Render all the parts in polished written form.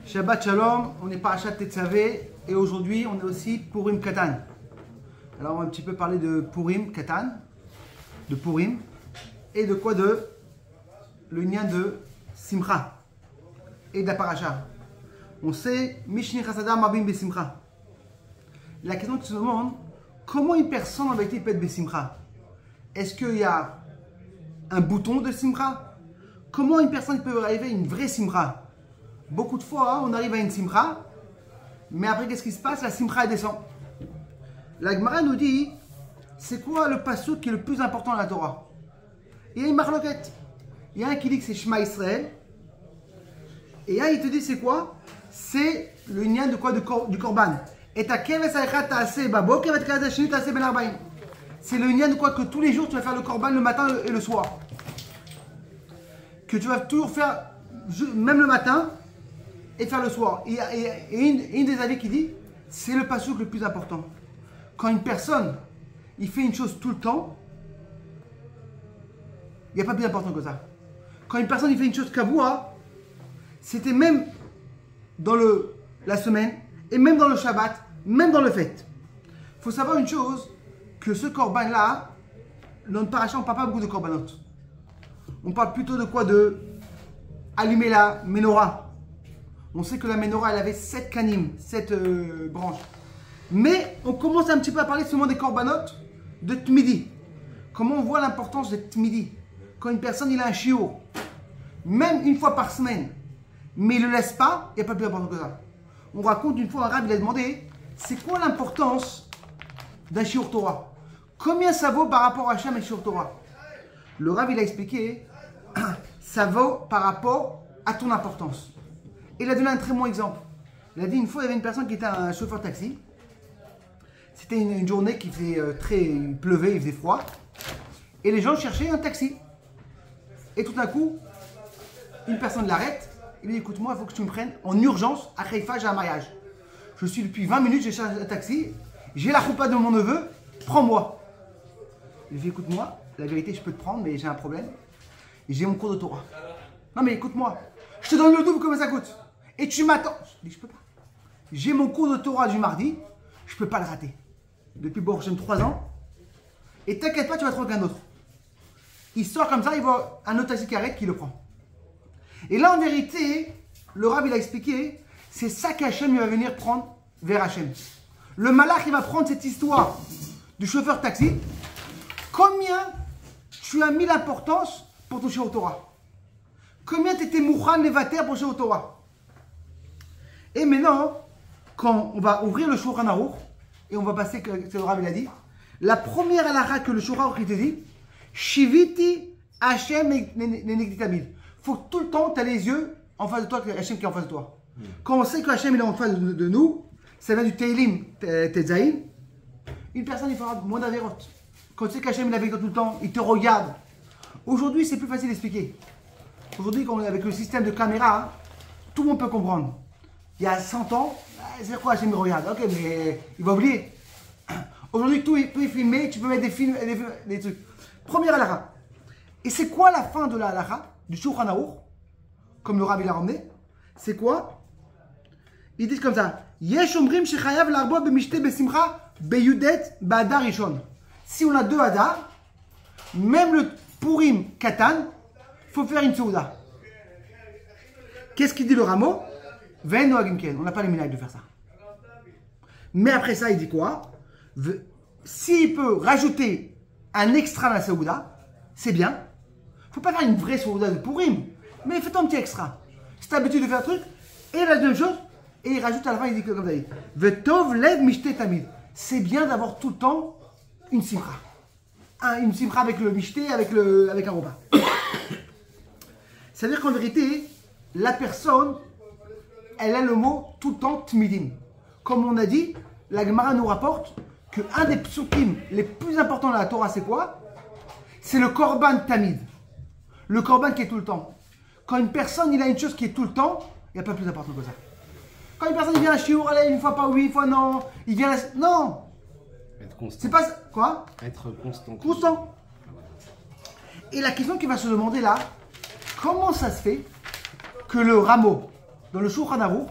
Shabbat Shalom, on est Parashat Tetzavé et aujourd'hui on est aussi Purim Katan. Alors on va un petit peu parler de Purim Katan, de Purim et de quoi de le lien de Simcha et de la Parasha. On sait Mishni Chasada Marbim Besimcha. La question qui se demande, comment une personne en vérité peut être Besimcha? Est-ce qu'il y a un bouton de Simcha? Comment une personne peut arriver à une vraie Simcha? Beaucoup de fois, on arrive à une Simcha, mais après, qu'est-ce qui se passe? La Simcha, elle descend. La Gemara nous dit, c'est quoi le passouk qui est le plus important dans la Torah? Il y a une marloquette. Il y a un qui dit que c'est Shema Israël, et un, il te dit, c'est quoi? C'est le lien de quoi? Du korban. Et ta keves aïcha ta'aseh babo, keves kadashini ta'aseh ben arbaïm. C'est le lien de quoi? Que tous les jours, tu vas faire le korban le matin et le soir. Que tu vas toujours faire, même le matin, et faire le soir. Et une des avis qui dit, c'est le passouk le plus important. Quand une personne, il fait une chose tout le temps, il n'y a pas plus important que ça. Quand une personne, il fait une chose kavua, c'était même dans la semaine, et même dans le Shabbat, même dans le fête. Il faut savoir une chose, que ce korban-là, dans le paracha, on ne parle pas beaucoup de korbanot. On parle plutôt de quoi? De allumer la menorah. On sait que la menorah, elle avait 7 kanim, 7 branches. Mais on commence un petit peu à parler seulement des korbanot de Tmidi. Comment on voit l'importance de Tmidi? Quand une personne, il a un shiur, même une fois par semaine, mais il ne le laisse pas, il n'y a pas plus important que ça. On raconte une fois, un rabbin, il a demandé, c'est quoi l'importance d'un shiur Torah? Combien ça vaut par rapport à Hachem et shiur Torah? Le rabbin, il a expliqué, ça vaut par rapport à ton importance. Et il a donné un très bon exemple. Il a dit une fois, il y avait une personne qui était un chauffeur taxi. C'était une journée qui faisait il pleuvait, il faisait froid. Et les gens cherchaient un taxi. Et tout d'un coup, une personne l'arrête. Il dit, écoute-moi, il faut que tu me prennes en urgence à Haïfa, j'ai un mariage. Je suis depuis 20 minutes, j'ai cherché un taxi. J'ai la choupa de mon neveu, prends-moi. Il dit, écoute-moi, la vérité, je peux te prendre, mais j'ai un problème. J'ai mon cours de Torah. Non mais écoute-moi, je te donne le double comme ça coûte. Et tu m'attends. Je dis, je peux pas. J'ai mon cours de Torah du mardi, je peux pas le rater. Depuis Borchem 3 ans. Et t'inquiète pas, tu vas trouver quelqu'un d'autre. Il sort comme ça, il voit un autre taxi qui arrête, qui le prend. Et là, en vérité, le Rav, il a expliqué, c'est ça qu'Hachem va venir prendre vers Hachem. Le malach, il va prendre cette histoire du chauffeur taxi. Combien tu as mis l'importance pour toucher au Torah? Combien tu étais mouchan levater pour toucher au Torah? Et maintenant, quand on va ouvrir le Shulchan Aruch, et on va passer, que le Rav il a dit, la première halakha que le Shulchan Aruch il te dit, Shiviti Hachem Nenegdi Tamid. Il faut que tout le temps tu as les yeux en face de toi, que Hachem qui est en face de toi. Quand on sait que Hachem il est en face de nous, ça vient du Teilim Tetzaïn, une personne il fera moins d'avérotes. Quand tu sais qu'Hachem il est avec toi tout le temps, il te regarde. Aujourd'hui c'est plus facile d'expliquer. Aujourd'hui avec le système de caméra, tout le monde peut comprendre. Il y a 100 ans, c'est quoi Hachem me regarde? Ok, mais il va oublier. Aujourd'hui, tout est filmé, tu peux mettre des films, des trucs. Première halakha. Et c'est quoi la fin de la halakha du Shulchan Aruch, comme le Rav il a ramené? C'est quoi? Ils disent comme ça. Yesh omrim shechayav l'arbo b'mishte besimcha beyudet ba'adar rishon. Si on a 2 Hadar, même le Purim Katan, il faut faire une souda. Qu'est-ce qu'il dit le rameau? On n'a pas les minag de faire ça. Mais après ça, il dit quoi? S'il peut rajouter un extra à la Saouda, c'est bien. Il ne faut pas faire une vraie Saouda de Purim, mais fais-toi un petit extra. Si tu as l'habitude de faire un truc, et la deuxième chose, et il rajoute à la fin, il dit comme ça. Vetov lev mishte tamid. C'est bien d'avoir tout le temps une simcha. Une simcha avec le mishte, avec un repas. C'est-à-dire qu'en vérité, la personne, elle a le mot tout le temps tmidim. Comme on a dit, la Gemara nous rapporte qu'un des psukim les plus importants de la Torah, c'est quoi? C'est le korban tamid. Le korban qui est tout le temps. Quand une personne, il a une chose qui est tout le temps, il n'y a pas plus important que ça. Quand une personne il vient à Shiur, allez, une fois pas oui, une fois non, il vient non. Être constant. C'est pas quoi? Être constant. Constant. Et la question qui va se demander là, comment ça se fait que le rameau dans le Shulchan Aruch,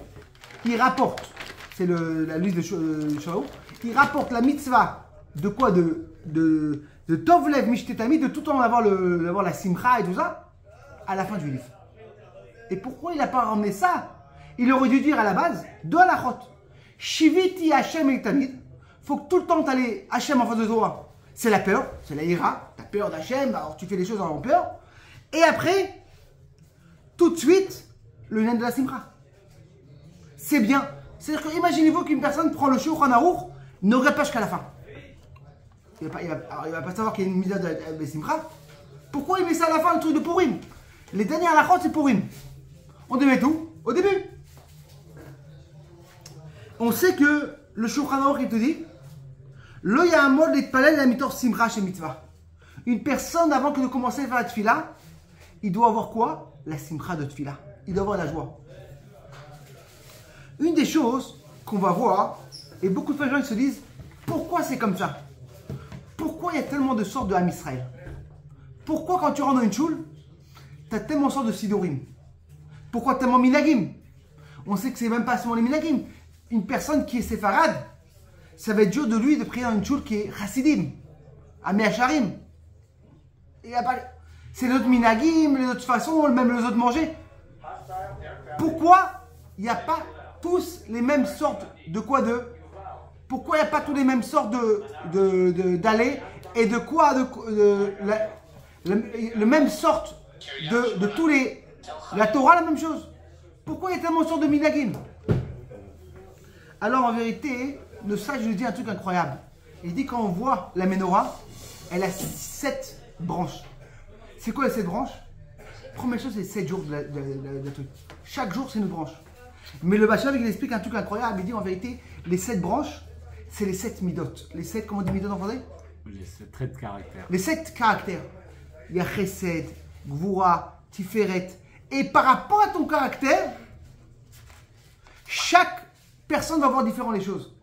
il rapporte, c'est la liste de Shulchan Aruch, il rapporte la mitzvah de quoi? De Tovlev Mishtetami, de tout le temps avoir la simcha et tout ça, à la fin du livre. Et pourquoi il n'a pas ramené ça? Il aurait dû dire à la base, de halachot. Shiviti Hashem et Tamid. Faut que tout le temps tu aies Hashem en face de toi. C'est la peur, c'est la ira. Tu as peur d'Hachem, alors tu fais les choses en peur. Et après, tout de suite, le lien de la simcha. C'est bien. C'est-à-dire que imaginez-vous qu'une personne prend le Shulchan Aruch, ne regarde pas jusqu'à la fin. Il va pas savoir qu'il y a une mise de simcha. Pourquoi il met ça à la fin, le truc de Purim? Les derniers halachot, c'est Purim. On devait tout au début. On sait que le Shulchan Aruch, il te dit Lo ya'amod litpalel la mitor simcha chez mitzvah. Une personne, avant que de commencer à faire la tefila, il doit avoir quoi? La simcha de tefila. Il doit avoir la joie. Une des choses qu'on va voir, et beaucoup de gens se disent pourquoi c'est comme ça? Pourquoi il y a tellement de sortes de Ham Israël? Pourquoi quand tu rentres dans une choule, tu as tellement de sortes de sidorim? Pourquoi tellement minagim? On sait que c'est même pas seulement les minagim. Une personne qui est séfarade, ça va être dur de lui de prier dans une choule qui est chassidim, améacharim. C'est les autres minagim, les autres façons, même les autres manger. Pourquoi il n'y a pas tous les mêmes sortes de quoi de? Pourquoi il n'y a pas tous les mêmes sortes d'aller et de quoi le même sorte de tous les... La Torah, la même chose. Pourquoi il y a tellement de sortes de minagim? Alors en vérité, le sage lui dit un truc incroyable. Il dit quand on voit la menorah, elle a 7 branches. C'est quoi les 7 branches? Première chose, c'est 7 jours de truc. Chaque jour, c'est une branche. Mais le Bachar, il explique un truc incroyable. Il dit en vérité, les 7 branches, c'est les 7 midot. Les 7, comment on dit midot en français? Les 7 traits de caractère. Les 7 caractères. Il y a Chesed, Gvura, Tiferet. Et par rapport à ton caractère, chaque personne va voir différemment les choses.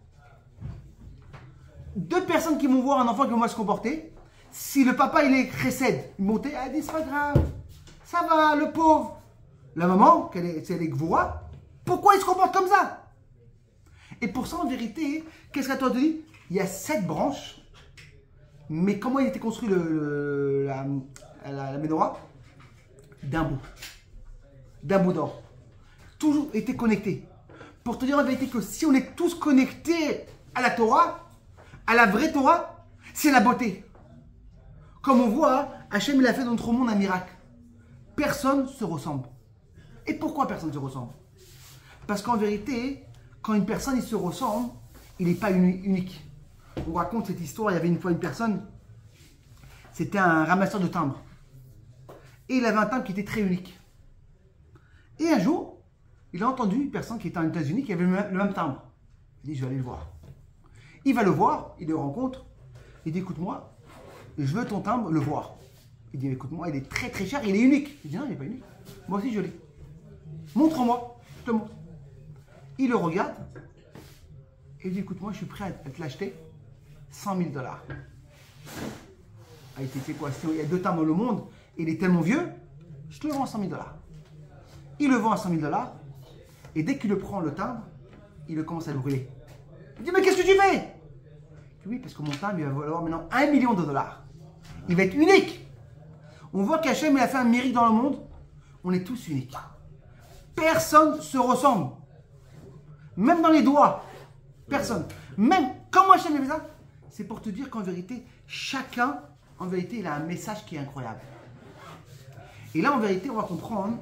2 personnes qui vont voir un enfant qui va mal se comporter, si le papa il est Chesed, il monte, elle dit c'est pas grave, ça va, le pauvre. La maman, elle est Gvura, pourquoi il se comporte comme ça? Et pour ça, en vérité, qu'est-ce qu'elle te dit? Il y a 7 branches, mais comment il était construit la menorah? D'un bout d'or. Toujours été connecté. Pour te dire en vérité que si on est tous connectés à la Torah, à la vraie Torah, c'est la beauté. Comme on voit, Hachem il a fait dans notre monde un miracle. Personne ne se ressemble. Et pourquoi personne ne se ressemble? Parce qu'en vérité, quand une personne il se ressemble, il n'est pas unique. On raconte cette histoire, il y avait une fois une personne, c'était un ramasseur de timbres. Et il avait un timbre qui était très unique. Et un jour, il a entendu une personne qui était aux États-Unis qui avait le même timbre. Il dit, je vais aller le voir. Il va le voir, il le rencontre. Il dit, écoute-moi, je veux ton timbre, le voir. Il dit, écoute-moi, il est très très cher, il est unique. Il dit, non, il n'est pas unique. Moi aussi, je l'ai. Montre-moi, je te montre. Il le regarde. Et il dit, écoute-moi, je suis prêt à te l'acheter. $100 000. Ah, il dit, quoi, il y a 2 timbres dans le monde, et il est tellement vieux, je te le vends à $100 000. Il le vend à $100 000 et dès qu'il le prend le timbre, il commence à le brûler. Il dit mais qu'est-ce que tu fais? Oui, parce que mon timbre il va valoir maintenant $1 million. Il va être unique. On voit qu'Hachem il a fait un mérite dans le monde. On est tous uniques. Personne ne se ressemble. Même dans les doigts. Personne. Même comment Hachem a fait ça? C'est pour te dire qu'en vérité, chacun, en vérité, il a un message qui est incroyable. Et là, en vérité, on va comprendre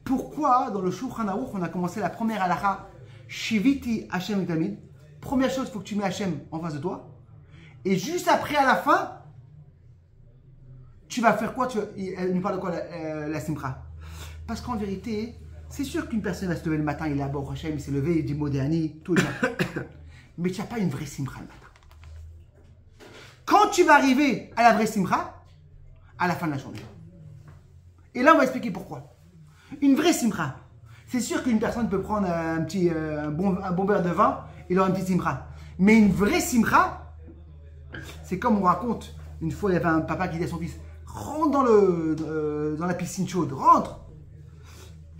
pourquoi dans le Shulchan Aruch, on a commencé la première halakha, Shiviti Hashem Tamid. Première chose, il faut que tu mets Hashem en face de toi. Et juste après, à la fin, tu vas faire quoi? Elle nous parle de quoi la simcha? Parce qu'en vérité, c'est sûr qu'une personne va se lever le matin, il est à bord Hashem, il s'est levé, il dit Modéani, tout le monde. Mais tu n'as pas une vraie simcha le matin. Quand tu vas arriver à la vraie simcha, à la fin de la journée. Et là, on va expliquer pourquoi. Une vraie simcha. C'est sûr qu'une personne peut prendre un bon verre de vin et leur un petit simcha. Mais une vraie simcha, c'est comme on raconte. Une fois, il y avait un papa qui dit à son fils, rentre dans la piscine chaude, rentre.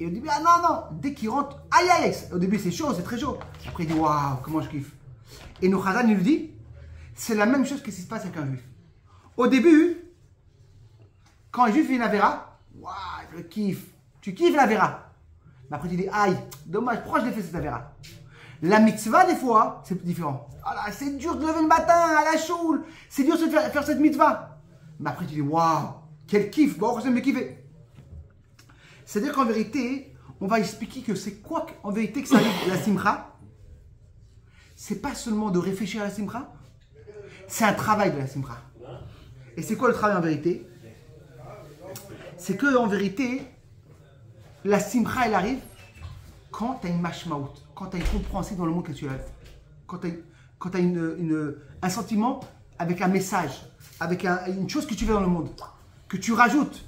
Et au début, ah non, non, dès qu'il rentre, aïe aïe, au début c'est chaud, c'est très chaud. Après il dit, waouh, comment je kiffe. Et nos Khazan, il nous dit, c'est la même chose que ce qui se passe avec un juif. Au début, quand un juif fait une avéra, waouh, je kiffe. Tu kiffes l'avéra. Mais après tu dis, aïe, dommage, pourquoi je l'ai fait cette avéra? La mitzvah, des fois, c'est différent. Ah là, c'est dur de lever le matin à la choule, c'est dur de faire cette mitzvah. Mais après tu dis, waouh, quel kiff, bon, je vais me kiffer. C'est-à-dire qu'en vérité, on va expliquer que c'est quoi en vérité que ça arrive la simcha. C'est pas seulement de réfléchir à la simcha, c'est un travail de la simcha. Et c'est quoi le travail en vérité? C'est que en vérité, la simcha elle arrive quand tu as une mashmaout, quand tu as une compréhension dans le monde que tu as, quand tu as un sentiment avec un message, avec une chose que tu fais dans le monde, que tu rajoutes,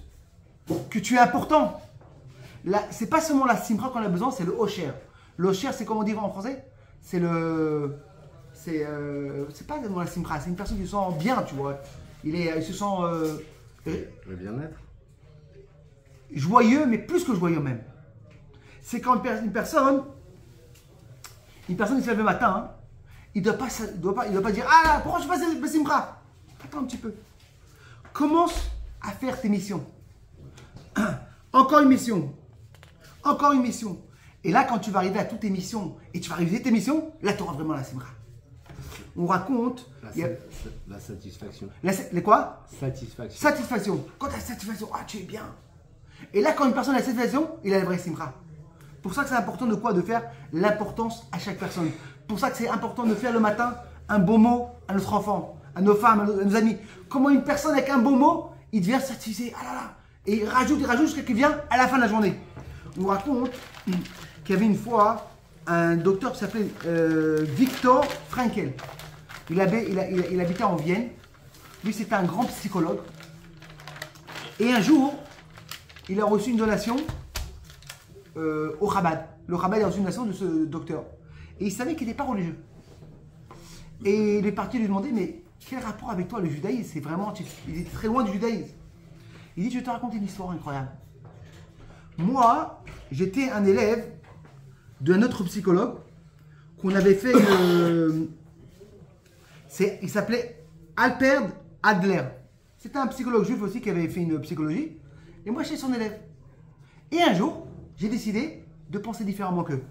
que tu es important. C'est pas seulement la simcha qu'on a besoin, c'est le osher. Le osher, c'est comment dire en français? C'est le. C'est pas vraiment la simcha, c'est une personne qui se sent bien, tu vois. Il se sent. Le bien-être. Joyeux, mais plus que joyeux même. C'est quand une personne il se lève le matin, hein, il ne doit pas dire ah pourquoi je fais pas simcha? Attends un petit peu. Commence à faire tes missions. Encore une mission. Encore une mission. Et là, quand tu vas arriver à toutes tes missions et tu vas réviser tes missions, là, tu auras vraiment la simcha. On raconte. La satisfaction. Les quoi? Satisfaction. Satisfaction. Quand tu as satisfaction, ah, tu es bien. Et là, quand une personne a la satisfaction, il a la vraie simcha. Pour ça que c'est important de quoi? De faire l'importance à chaque personne. Pour ça que c'est important de faire le matin un bon mot à notre enfant, à nos femmes, à nos amis. Comment une personne avec un bon mot, il devient satisfait. Ah là là. Et il rajoute jusqu'à qu'il vient à la fin de la journée. On raconte qu'il y avait une fois un docteur qui s'appelait Viktor Frankl. Il habitait en Vienne. Lui, c'était un grand psychologue. Et un jour, il a reçu une donation au Chabad. Le Chabad a reçu une donation de ce docteur. Et il savait qu'il n'était pas religieux. Et il est parti lui demander, mais quel rapport avec toi, le judaïsme? C'est vraiment, il était très loin du judaïsme. Il dit, je vais te raconter une histoire incroyable. Moi, j'étais un élève d'un autre psychologue qu'on avait fait il s'appelait Alfred Adler. C'était un psychologue juif aussi qui avait fait une psychologie. Et moi, j'étais son élève. Et un jour, j'ai décidé de penser différemment qu'eux.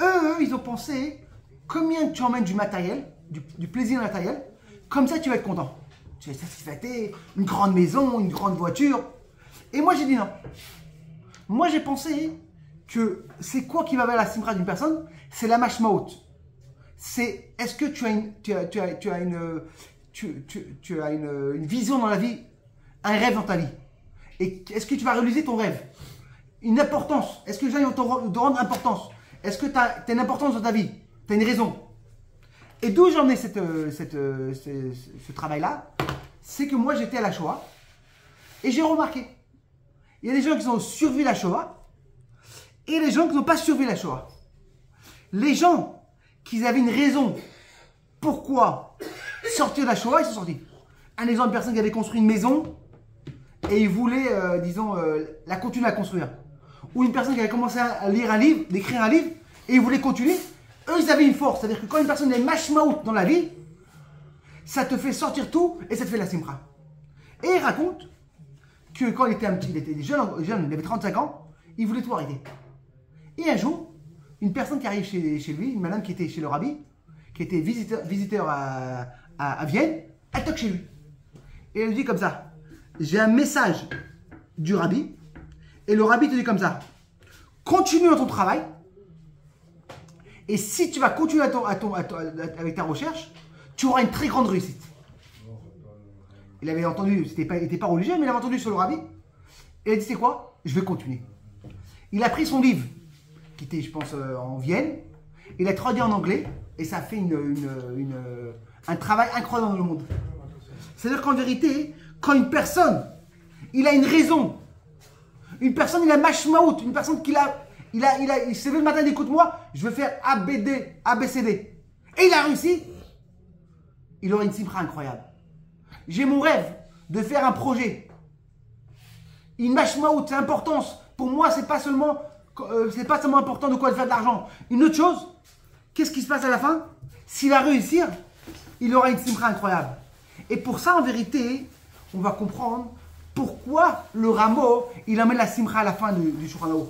Eux, ils ont pensé combien tu emmènes du matériel, du plaisir matériel, comme ça tu vas être content. Tu vas être satisfait, une grande maison, une grande voiture. Et moi, j'ai dit non. Moi, j'ai pensé que c'est quoi qui va vers la simcha d'une personne? C'est la mashmaout. C'est est-ce que tu as une vision dans la vie, un rêve dans ta vie? Et est-ce que tu vas réaliser ton rêve? Une importance. Est-ce que les gens vont te rendre importance? Est-ce que tu as une importance dans ta vie? Tu as une raison? Et d'où j'en ai ce travail-là? C'est que moi, j'étais à la Shoah et j'ai remarqué. Il y a des gens qui ont survécu la Shoah et les gens qui n'ont pas survécu la Shoah. Les gens qui avaient une raison pourquoi sortir de la Shoah, ils sont sortis. Un exemple, une personne qui avait construit une maison et il voulait, la continuer à construire. Ou une personne qui avait commencé à lire un livre, d'écrire un livre, et il voulait continuer. Eux, ils avaient une force. C'est-à-dire que quand une personne est mashmaout dans la vie, ça te fait sortir tout et ça te fait la simcha. Et il raconte que quand il était jeune, il avait 35 ans, il voulait tout arrêter. Et un jour, une personne qui arrive chez lui, une madame qui était chez le rabbi, qui était visiteur à Vienne, elle toque chez lui. Et elle lui dit comme ça, j'ai un message du rabbi, et le rabbi te dit comme ça, continue dans ton travail, et si tu vas continuer avec ta recherche, tu auras une très grande réussite. Il avait entendu, il n'était pas religieux, mais il avait entendu sur le rabbi, et il a dit c'est quoi? Je vais continuer. Il a pris son livre, qui était je pense en Vienne, il a traduit en anglais, et ça a fait un travail incroyable dans le monde. C'est-à-dire qu'en vérité, quand une personne, il a une raison, une personne, il a mashmaout, une personne il s'est levé le matin, il dit écoute-moi, je veux faire ABCD. Et il a réussi, il aura une simcha incroyable. J'ai mon rêve de faire un projet. Une mashmaout, c'est importance Pour moi, c'est pas seulement important de quoi faire de l'argent. Une autre chose, qu'est-ce qui se passe à la fin? S'il va réussir, il aura une simcha incroyable. Et pour ça, en vérité, on va comprendre pourquoi le Rameau, il amène la simcha à la fin du Shulchan Aruch.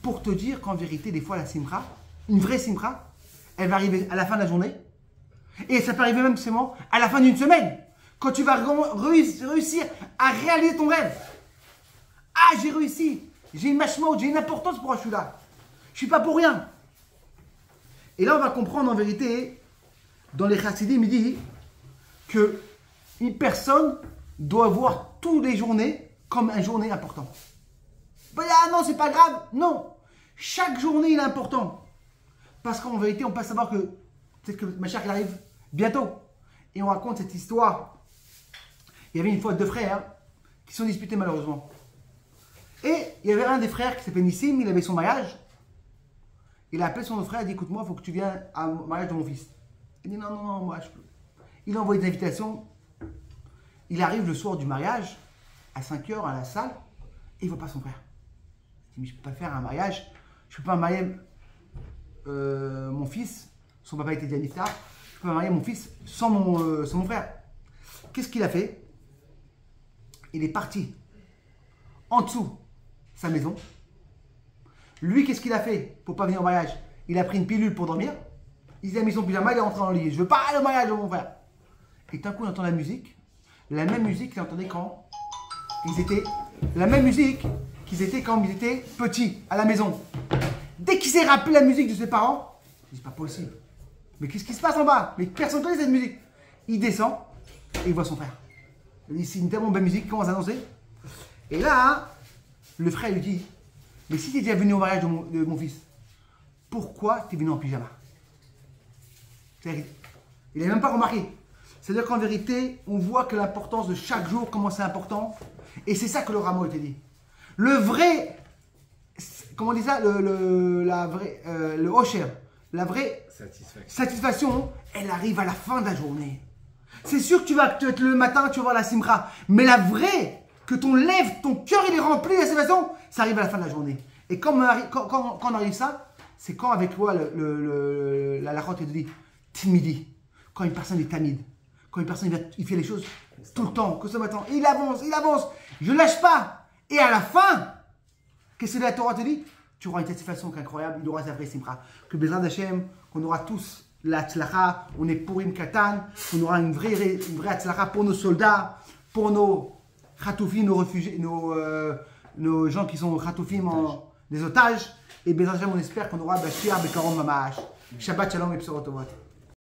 Pour te dire qu'en vérité, des fois, la simcha, une vraie simcha, elle va arriver à la fin de la journée. Et ça peut arriver même seulement à la fin d'une semaine. Quand tu vas réussir à réaliser ton rêve. Ah, j'ai réussi. J'ai une mashmaut, j'ai une importance pour je suis là. Je suis pas pour rien. Et là, on va comprendre en vérité, dans les Chassidim, il dit que une personne doit voir toutes les journées comme une journée importante. Ah non, c'est pas grave. Non. Chaque journée, il est important. Parce qu'en vérité, on peut savoir que peut-être que Mashiach arrive bientôt. Et on raconte cette histoire. Il y avait une fois deux frères qui se sont disputés malheureusement. Et il y avait un des frères qui s'appelait Nissim, il avait son mariage. Il a appelé son autre frère, il a dit écoute-moi, il faut que tu viennes au mariage de mon fils. Il dit non, non, non, moi je peux. Il a envoyé des invitations. Il arrive le soir du mariage, à 5 h à la salle, et il ne voit pas son frère. Il dit mais je ne peux pas faire un mariage, je ne peux pas marier mon fils, son papa était déjà niftar, je ne peux pas marier mon fils sans mon frère. Qu'est-ce qu'il a fait? Il est parti en dessous sa maison. Lui, qu'est-ce qu'il a fait pour ne pas venir au mariage? Il a pris une pilule pour dormir. Il a mis son pyjama, il est rentré dans le lit. Je ne veux pas aller au mariage de mon frère. Et d'un coup, il entend la musique. La même musique qu'il entendait quand ils étaient. La même musique qu'ils étaient quand ils étaient petits, à la maison. Dès qu'il s'est rappelé la musique de ses parents, il dit c'est pas possible. Mais qu'est-ce qui se passe en bas? Mais personne ne connaît cette musique. Il descend et il voit son frère. Il dit c'est une tellement belle musique, il commence à danser. Et là, le frère lui dit mais si tu es déjà venu au mariage de mon fils, pourquoi tu es venu en pyjama? Il n'a même pas remarqué. C'est-à-dire qu'en vérité, on voit que l'importance de chaque jour, comment c'est important. Et c'est ça que le Rameau était dit. Le vrai, comment on dit ça, le Osher, la vraie satisfaction, elle arrive à la fin de la journée. C'est sûr que tu vas être le matin, tu vas voir la simcha. Mais la vraie, que ton cœur il est rempli de satisfaction, ça arrive à la fin de la journée. Et quand on arrive ça, c'est quand avec toi la lachote te dit timidi. Quand une personne est timide, quand une personne il fait les choses tout le temps, que ce matin, il avance, je ne lâche pas. Et à la fin, qu'est-ce que la Torah te dit? Tu auras une satisfaction incroyable, il aura sa vraie simcha. Que Bezrat Hashem, qu'on aura tous la tzlacha, on est Purim Katan, qu'on aura une vraie tzlacha pour nos soldats, pour nos chatoufim, nos réfugiés, nos gens qui sont chatoufim, des otages. Et Bezrat Hashem, on espère qu'on aura Bashir Bekarom Mamash. Shabbat Shalom et Bsorot Tovot.